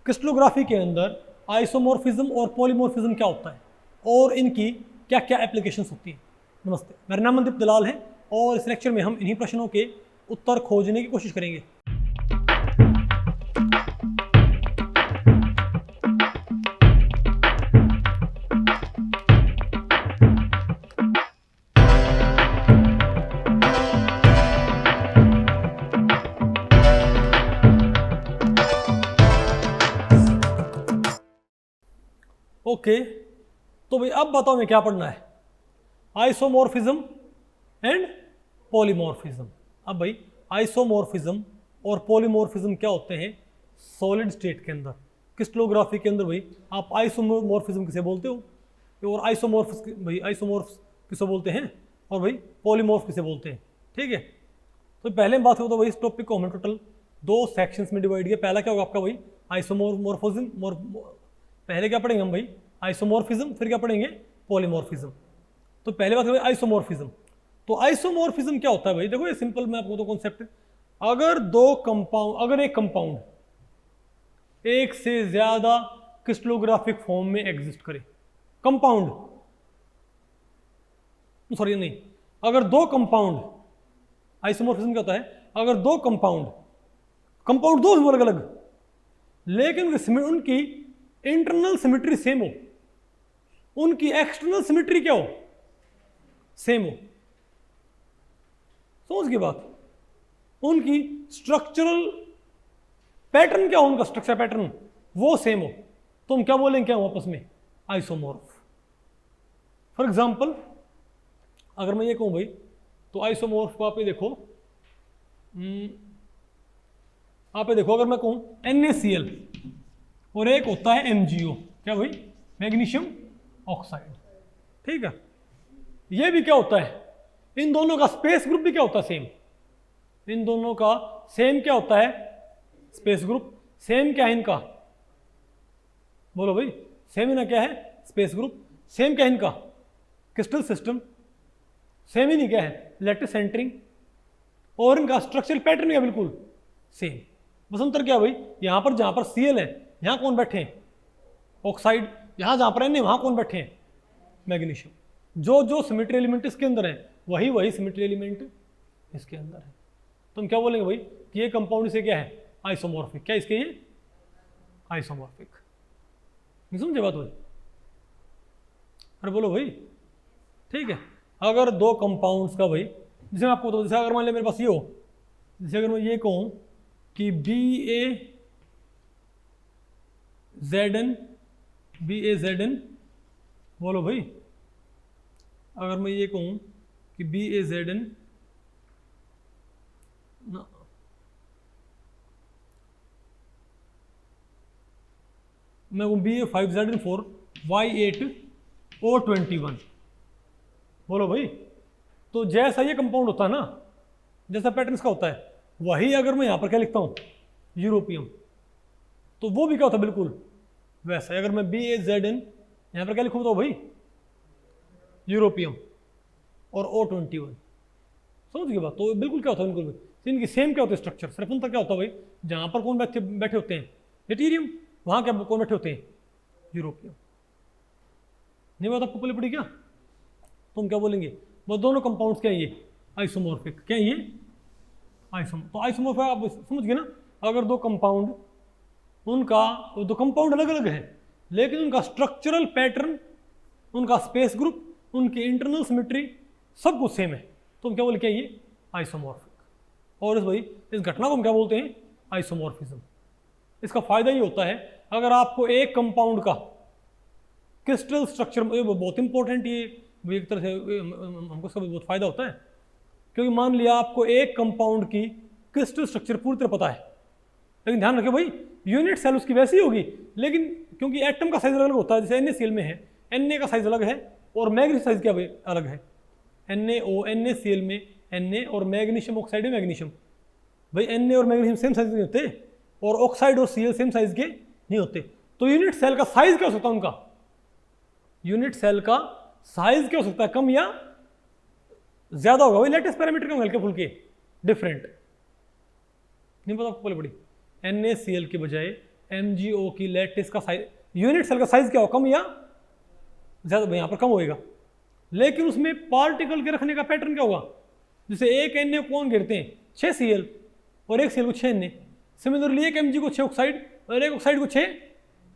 Crystallography के अंदर isomorphism और पॉलीमॉर्फिज्म क्या होता है और इनकी क्या क्या एप्लीकेशंस होती हैं। नमस्ते, मेरा नाम मनदीप दलाल है और इस लेक्चर में हम इन्हीं प्रश्नों के उत्तर खोजने की कोशिश करेंगे। ओके, तो भाई अब बताओ मैं क्या पढ़ना है, आइसोमॉर्फिज्म एंड पॉलीमॉर्फिज्म। अब भाई आइसोमॉर्फिज्म और पॉलीमॉर्फिज्म क्या होते हैं सॉलिड स्टेट के अंदर। क्रिस्टलोग्राफी के अंदर भाई आप आइसोमॉर्फिज्म किसे बोलते हो और आइसोमॉर्फ्स किसे बोलते हैं और भाई पॉलीमॉर्फ किसे बोलते हैं। ठीक है, तो पहले बात हो तो भाई इस टॉपिक को हमने टोटल 2 सेक्शंस में डिवाइड किया। पहला क्या होगा आपका भाई आइसोमॉर्फिज्म, पहले क्या पढ़ेंगे हम भाई आइसोमॉर्फिज्म, फिर क्या पढ़ेंगे पॉलीमॉर्फिज्म। तो पहले बात है आइसोमॉर्फिज्म। तो आइसोमॉर्फिज्म क्या होता है भाई, देखो ये सिंपल मैं आपको तो कॉन्सेप्ट है। अगर एक कंपाउंड एक से ज्यादा क्रिस्टलोग्राफिक फॉर्म में एग्जिस्ट करे, कंपाउंड सॉरी नहीं, अगर 2 कंपाउंड, आइसोमॉर्फिज्म क्या होता है, अगर 2 कंपाउंड 2 अलग अलग, लेकिन उनकी इंटरनल सिमेट्री सेम हो, उनकी एक्सटर्नल सिमेट्री क्या हो, सेम हो। समझ की बात, उनकी स्ट्रक्चरल पैटर्न क्या हो, उनका स्ट्रक्चर पैटर्न वो सेम हो, तो हम क्या बोलेंगे, क्या हो आपस में आइसोमॉर्फ। फॉर एग्जांपल अगर मैं ये कहूं भाई, तो आइसोमॉर्फ को आप ये देखो, अगर मैं कहूं NaCl और एक होता है MgO, क्या भाई मैग्नीशियम ऑक्साइड। ठीक है, ये भी क्या होता है, इन दोनों का स्पेस ग्रुप भी क्या होता है सेम, इन दोनों का सेम क्या होता है स्पेस ग्रुप। सेम क्या है इनका, बोलो भाई सेम इनका क्या है स्पेस ग्रुप। सेम क्या है इनका क्रिस्टल सिस्टम, सेम ही नहीं क्या है लैटिस सेंटरिंग, और इनका स्ट्रक्चरल पैटर्न क्या बिल्कुल सेम। बस अंतर क्या भाई, यहां पर जहां पर Cl है यहां कौन बैठे हैं ऑक्साइड, यहां जहां पर वहां कौन बैठे हैं मैग्नीशियम। जो सिमेट्री एलिमेंट इसके अंदर है वही सिमेट्री एलिमेंट इसके अंदर है। तो हम क्या बोलेंगे भाई कि ये कंपाउंड से क्या है आइसोमॉर्फिक। क्या इसके ये आइसोमॉर्फिक, नहीं समझे बात भाई, अरे बोलो भाई। ठीक है, अगर 2 कंपाउंड्स का भाई, जैसे मैं आपको बताऊं, जैसे अगर मान लिया मेरे पास ये हो, जैसे अगर मैं ये कहूं कि BaZN, बोलो भाई, अगर मैं ये कहूं कि BaZN ना, मैं कहूं Ba5ZN4 Y8O21, बोलो भाई। तो जैसा ये कंपाउंड होता है ना, जैसा पैटर्न का होता है, वही अगर मैं यहां पर क्या लिखता हूं यूरोपियम, तो वो भी क्या होता है बिल्कुल वैसा। अगर मैं BaZN यहां पर क्या लिखूं तो भाई यूरोपियम और O21, समझ गए बात। तो बिल्कुल क्या होता है बिल्कुल इनकी सेम क्या होता है स्ट्रक्चर। सिर्फ अंतर क्या होता है भाई, जहां पर कौन बैठे होते हैं ड्यूटेरियम, वहां क्या कौन बैठे होते हैं यूरोपियम। नहीं बात आपको पहले पड़ी क्या, तो हम क्या बोलेंगे वो दोनों कंपाउंड्स क्या है ये आइसोमॉर्फिक। क्या है ये तो आइसोमॉर्फिक आप समझ गए ना। अगर 2 कंपाउंड, उनका 2 कंपाउंड अलग अलग है, लेकिन उनका स्ट्रक्चरल पैटर्न, उनका स्पेस ग्रुप, उनकी इंटरनल सिमेट्री सब कुछ सेम है, तो हम क्या बोले क्या ये आइसोमॉर्फिक। और इस घटना को हम क्या बोलते हैं आइसोमॉर्फिज्म। इसका फायदा ये होता है, अगर आपको एक कंपाउंड का क्रिस्टल स्ट्रक्चर, बहुत इंपॉर्टेंट ये एक तरह से हमको इसका बहुत फायदा होता है, क्योंकि मान लिया आपको एक कंपाउंड की क्रिस्टल स्ट्रक्चर पूरी तरह पता है, लेकिन ध्यान रखें भाई यूनिट सेल उसकी वैसी होगी, लेकिन क्योंकि एटम का साइज अलग होता है, जैसे NaCl में है Na का साइज अलग है और मैग्नीशियम साइज क्या अलग है, NaCl में Na और मैग्नीशियम ऑक्साइड में मैग्नीशियम। भाई Na और मैग्नीशियम सेम साइज के नहीं होते, और ऑक्साइड और Cl सेम साइज के नहीं होते। तो यूनिट सेल का साइज क्या हो सकता है उनका, यूनिट सेल का साइज क्या हो सकता है, कम या ज्यादा होगा। वही लेटेस्ट पैरामीटर कम हल्के फुल्के डिफरेंट नहीं पता आपको पहले बड़ी। NaCl के बजाय MgO की लैटिस का साइज, यूनिट सेल का साइज क्या हो, कम या ज़्यादा, यहाँ पर कम होएगा, लेकिन उसमें पार्टिकल के रखने का पैटर्न क्या होगा, जैसे एक Na कौन गिरते हैं 6 Cl और एक Cl को 6 Na, सिमिलरली एक Mg को 6 ऑक्साइड और एक ऑक्साइड को 6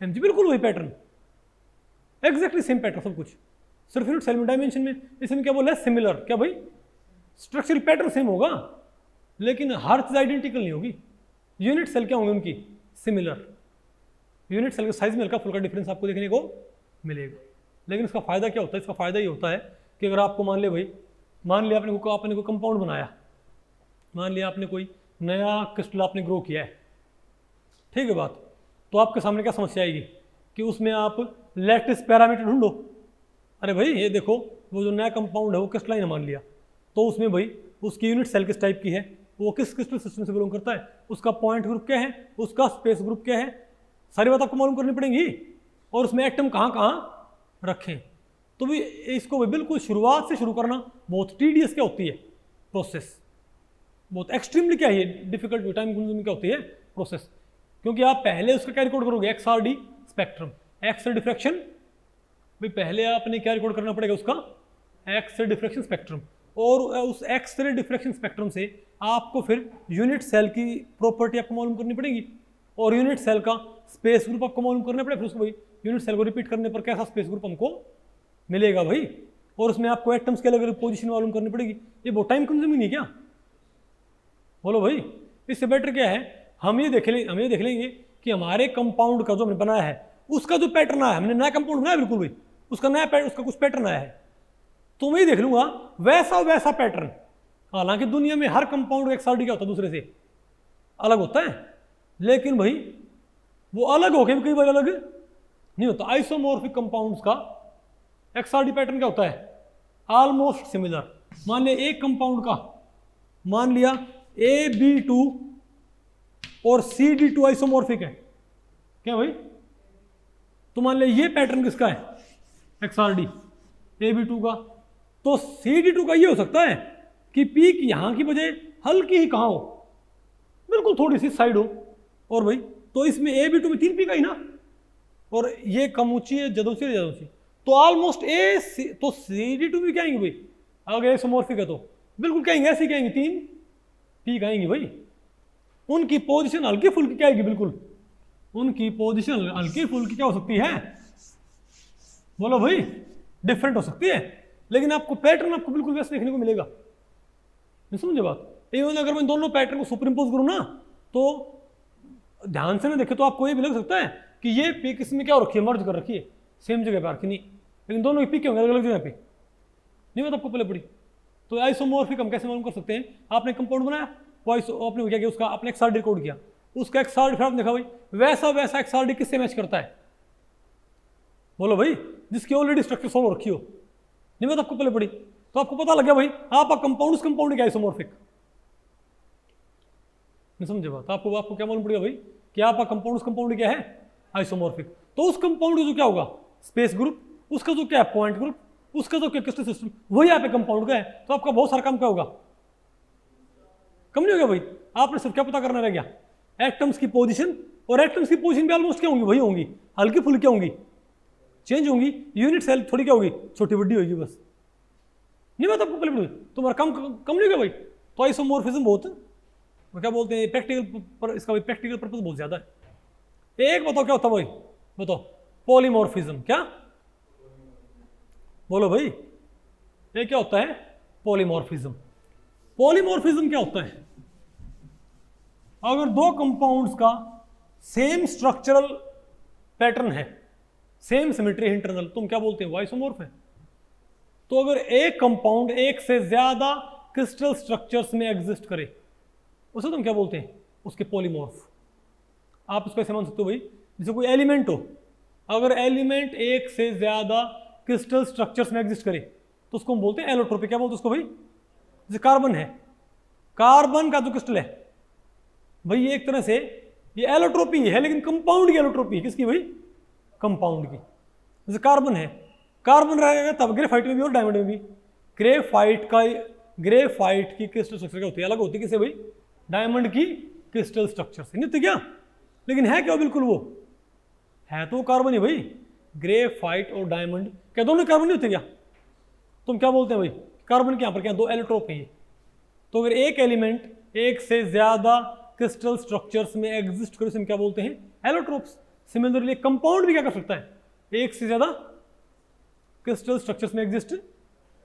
Mg, बिल्कुल वही पैटर्न, एग्जैक्टली सेम पैटर्न सब कुछ, सिर्फ यूनिट सेल में डायमेंशन में इसमें क्या बोला है, सिमिलर, क्या भाई स्ट्रक्चरल पैटर्न सेम होगा लेकिन हर चीज आइडेंटिकल नहीं होगी। यूनिट सेल क्या होंगे उनकी, सिमिलर, यूनिट सेल के साइज में हल्का फुल्का डिफरेंस आपको देखने को मिलेगा। लेकिन इसका फायदा क्या होता है, इसका फायदा ये होता है कि अगर आपको मान लिया आपने कोई कंपाउंड बनाया, मान लिया आपने कोई नया क्रिस्टल आपने ग्रो किया है, ठीक है बात, तो आपके सामने क्या समस्या आएगी कि उसमें आप लैटिस पैरामीटर ढूंढो। अरे भाई ये देखो वो जो नया कंपाउंड है वो क्रिस्टलाइन मान लिया, तो उसमें भाई उसकी यूनिट सेल किस टाइप की है, वो किस क्रिस्टल सिस्टम से बिलोंग करता है, उसका पॉइंट ग्रुप क्या है, उसका स्पेस ग्रुप क्या है, सारी बात आपको मालूम करनी पड़ेगी, और उसमें एटम कहाँ कहाँ रखें। तो भी इसको भी बिल्कुल शुरुआत से शुरू करना बहुत टीडियस क्या होती है प्रोसेस, बहुत एक्सट्रीमली क्या है डिफिकल्ट टाइम कंज्यूमिंग क्या होती है प्रोसेस, क्योंकि आप पहले उसका क्या रिकॉर्ड करोगे, XRD spectrum, X ray diffraction, भाई पहले आपने क्या रिकॉर्ड करना पड़ेगा उसका एक्स रे डिफ्रैक्शन स्पेक्ट्रम, और उस एक्स रे डिफ्रैक्शन स्पेक्ट्रम से आपको फिर यूनिट सेल की प्रॉपर्टी आपको मालूम करनी पड़ेगी, और यूनिट सेल का स्पेस ग्रुप आपको मालूम करना पड़ेगा, फिर उसको भाई यूनिट सेल को रिपीट करने पर कैसा स्पेस ग्रुप हमको मिलेगा भाई, और उसमें आपको एटम्स की अलग अलग पोजीशन मालूम करनी पड़ेगी। ये बहुत टाइम कंज्यूमिंग नहीं क्या, बोलो भाई, इससे बेटर क्या है, हम ये देख लेंगे कि हमारे कंपाउंड का जो हमने बनाया है उसका जो पैटर्न आया है, हमने नया कंपाउंड बनाया बिल्कुल भाई, उसका कुछ पैटर्न आया है, तो मैं ये देख लूंगा वैसा पैटर्न। हालांकि दुनिया में हर कंपाउंड XRD क्या होता है दूसरे से अलग होता है, लेकिन भाई वो अलग हो गए कई बार अलग नहीं होता। आइसोमॉर्फिक कंपाउंड्स का XRD पैटर्न क्या होता है, ऑलमोस्ट सिमिलर। मान लिया एक कंपाउंड का, मान लिया AB2 और CD2 आइसोमॉर्फिक है, क्या भाई, तो मान लिया ये पैटर्न किसका है XRD AB2 का, तो CD2 का ये हो सकता है कि पीक यहां की बजाय हल्की ही कहां हो, बिल्कुल थोड़ी सी साइड हो, और भाई तो इसमें AB2 में 3 पीक आई ना, और ये कम ऊंची है ज्यादा ऊंची, तो ऑलमोस्ट तो CD2 भी क्या आएंगे भाई, अगर आइसोमॉर्फिक है तो बिल्कुल क्या आएंगे, ऐसे क्या आएंगे, 3 पीक आएंगे भाई, उनकी पोजीशन हल्की फुल्की क्या आएगी, बिल्कुल उनकी पोजीशन हल्की फुल्की क्या हो सकती है, बोलो भाई डिफरेंट हो सकती है, लेकिन आपको पैटर्न आपको बिल्कुल वैसे देखने को मिलेगा, नहीं समझे बात। इवन अगर मैं दोनों पैटर्न को सुपर इंपोज करूं ना, तो ध्यान से ना देखे तो आपको ये भी लग सकता है कि ये पीक इसमें क्या हो रखी है, मर्ज कर रखी है, सेम जगह पर रखी नहीं, लेकिन दोनों की पीक क्या होंगे अलग अलग जगह पे, नहीं बात आपको पहले पड़ी। तो आइसोमॉर्फिक हम कैसे मालूम कर सकते हैं, आपने कंपाउंड बनाया, वो आपने क्या किया, उसका आपने XRD रिकॉर्ड किया, उसका XRD फिर आपने देखा भाई वैसा XRD किससे मैच करता है, बोलो भाई जिसकी ऑलरेडी स्ट्रक्चर सोल्व रखी हो, नहीं बात आपको पहले पड़ी, तो आपको पता लग गया भाई आपका कंपाउंड क्या आइसोमॉर्फिक, नहीं समझे बात। आपको क्या मालूम पड़ेगा भाई कि आपका कंपाउंड क्या है आइसोमॉर्फिक, तो उस कंपाउंड का जो क्या होगा स्पेस ग्रुप, उसका जो क्या है पॉइंट ग्रुप, उसका जो क्या क्रिस्टल सिस्टम, वही आपके कंपाउंड का है, तो आपका बहुत सारा काम क्या होगा, कम नहीं हो गया भाई। आपने सिर्फ क्या पता करना रह गया, एटम्स की पोजीशन, और एटम्स की पोजीशन भी ऑलमोस्ट क्या होंगी, वही होंगी, हल्की फुल्की क्या होंगी, चेंज होंगी, यूनिट सेल थोड़ी क्या होगी, छोटी बड़ी होगी बस, नहीं बात आपको पहले तुम्हारा काम कम नहीं हो गया भाई। तो आइसोमॉर्फिज्म बहुत क्या बोलते हैं प्रैक्टिकल पर, इसका भाई प्रैक्टिकल पर्पस बहुत ज्यादा है। एक बताओ क्या होता है भाई, बताओ पॉलीमॉर्फिज्म, क्या बोलो भाई, ये क्या होता है पॉलीमॉर्फिज्म। पॉलीमॉर्फिज्म क्या होता है, अगर दो कंपाउंड्स का सेम स्ट्रक्चरल पैटर्न है, सेम सिमेट्री इंटरनल, तुम क्या बोलते हो आइसोमॉर्फ है। तो अगर एक कंपाउंड एक से ज्यादा क्रिस्टल स्ट्रक्चर्स में एग्जिस्ट करे उसे तुम क्या बोलते हैं, उसके पॉलीमॉर्फ। आप इसको ऐसे मान सकते हो भाई जैसे कोई एलिमेंट हो, अगर एलिमेंट एक से ज्यादा क्रिस्टल स्ट्रक्चर्स में एग्जिस्ट करे तो उसको हम बोलते हैं एलोट्रोपी। क्या बोलते हैं उसको भाई, जैसे कार्बन है, कार्बन का जो क्रिस्टल है भाई ये एक तरह से ये एलोट्रोपी है, लेकिन कंपाउंड की एलोट्रोपी, किसकी भाई, कंपाउंड की। जैसे कार्बन है, कार्बन रहेगा तब ग्रेफाइट में भी और डायमंड में भी। ग्रेफाइट की क्रिस्टल स्ट्रक्चर क्या होती है, अलग होती है, किसे भाई, डायमंड की क्रिस्टल स्ट्रक्चर से, नहीं तो क्या लेकिन है क्या बिल्कुल वो? है तो कार्बन ही भाई। ग्रेफाइट और डायमंड क्या दोनों कार्बन नहीं होते क्या? तुम क्या बोलते हैं भाई? कार्बन के यहाँ पर क्या दो एलोट्रोप है ये। तो अगर एक एलिमेंट एक से ज्यादा क्रिस्टल स्ट्रक्चर्स में एग्जिस्ट करे तो हम क्या बोलते हैं? एलोट्रोप्स। सिमिलरली कंपाउंड भी क्या कर सकता है? एक से ज्यादा क्रिस्टल स्ट्रक्चर्स में एग्जिस्ट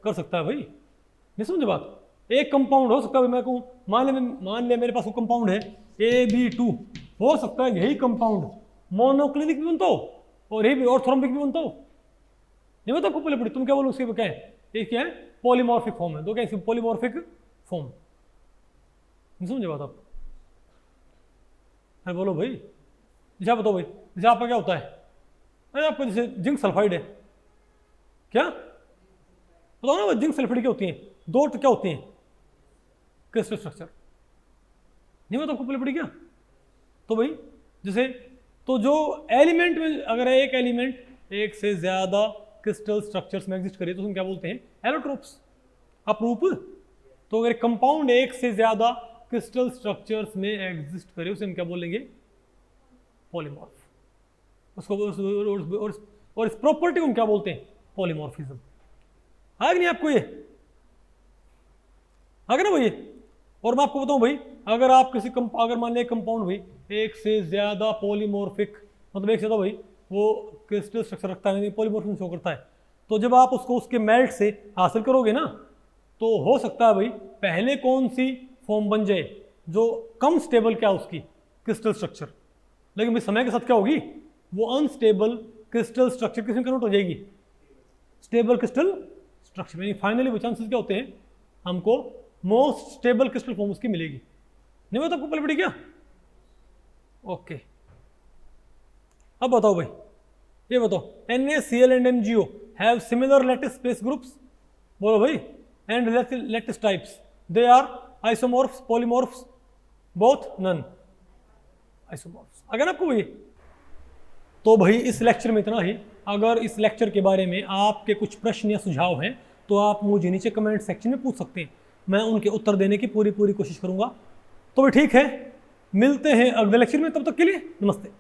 कर सकता है भाई। नहीं समझे बात? एक कंपाउंड हो सकता है, मैं कहूँ मान ले मेरे पास वो कंपाउंड है AB2, हो सकता है यही कंपाउंड मोनोक्लिनिक भी बनता हो और यही भी ऑर्थोरम्बिक भी बनता हो। नहीं बता आपको पहले पड़ी, तुम क्या बोलो उसके क्या है? ये क्या है? पॉलीमॉर्फिक फॉर्म है। तो क्या इसकी पॉलीमॉर्फिक फॉर्म। नहीं समझे बात आप? अरे बोलो भाई, जैसे बताओ भाई, जैसे आपका क्या होता है? अरे आपका जैसे जिंक सल्फाइड है, क्या बताओ ना? जिंक सल्फाइड क्या होती है? दो क्या होती हैं? Crystal structure. नहीं बता आपको पहले पड़ी क्या? तो भाई जैसे तो जो एलिमेंट में अगर एक एलिमेंट एक से ज्यादा क्रिस्टल स्ट्रक्चर्स में एग्जिस्ट करे तो हम क्या बोलते हैं? एलोट्रोप्स। अपरूप। तो अगर कंपाउंड एक से ज्यादा क्रिस्टल स्ट्रक्चर्स में एग्जिस्ट करे उसे हम क्या बोलेंगे? पॉलीमॉर्फ। उसको और इस प्रॉपर्टी को हम क्या बोलते हैं? पॉलीमॉर्फिज्म। आगे नहीं आपको ये? आगे ना भाई? और मैं आपको बताऊं भाई, अगर आप किसी अगर मान लिया कंपाउंड भाई एक से ज्यादा पॉलीमॉर्फिक, मतलब एक से ज्यादा भाई वो क्रिस्टल स्ट्रक्चर रखता है, पॉलीमॉर्फिज्म शो करता है, तो जब आप उसको उसके मेल्ट से हासिल करोगे ना, तो हो सकता है भाई पहले कौन सी फॉर्म बन जाए जो कम स्टेबल क्या उसकी क्रिस्टल स्ट्रक्चर, लेकिन भाई समय के साथ क्या होगी? वो अनस्टेबल क्रिस्टल स्ट्रक्चर किसमें कन्वर्ट हो जाएगी? स्टेबल क्रिस्टल स्ट्रक्चर में। फाइनली वो चांसेस क्या होते हैं? हमको मोस्ट स्टेबल क्रिस्टल फॉर्म उसकी मिलेगी। नहीं बता आपको पहले पड़ी क्या? ओके, अब बताओ भाई, ये बताओ NaCl and MgO have similar lattice space groups. बोलो भाई। And lattice types, they are isomorphs, polymorphs, both, none. Isomorphs. अगर आपको भाई, तो भाई इस लेक्चर में इतना ही। अगर इस लेक्चर के बारे में आपके कुछ प्रश्न या सुझाव हैं तो आप मुझे नीचे कमेंट सेक्शन में पूछ सकते हैं, मैं उनके उत्तर देने की पूरी कोशिश करूंगा। तो भाई ठीक है, मिलते हैं अगले लेक्चर में, तब तक के लिए नमस्ते।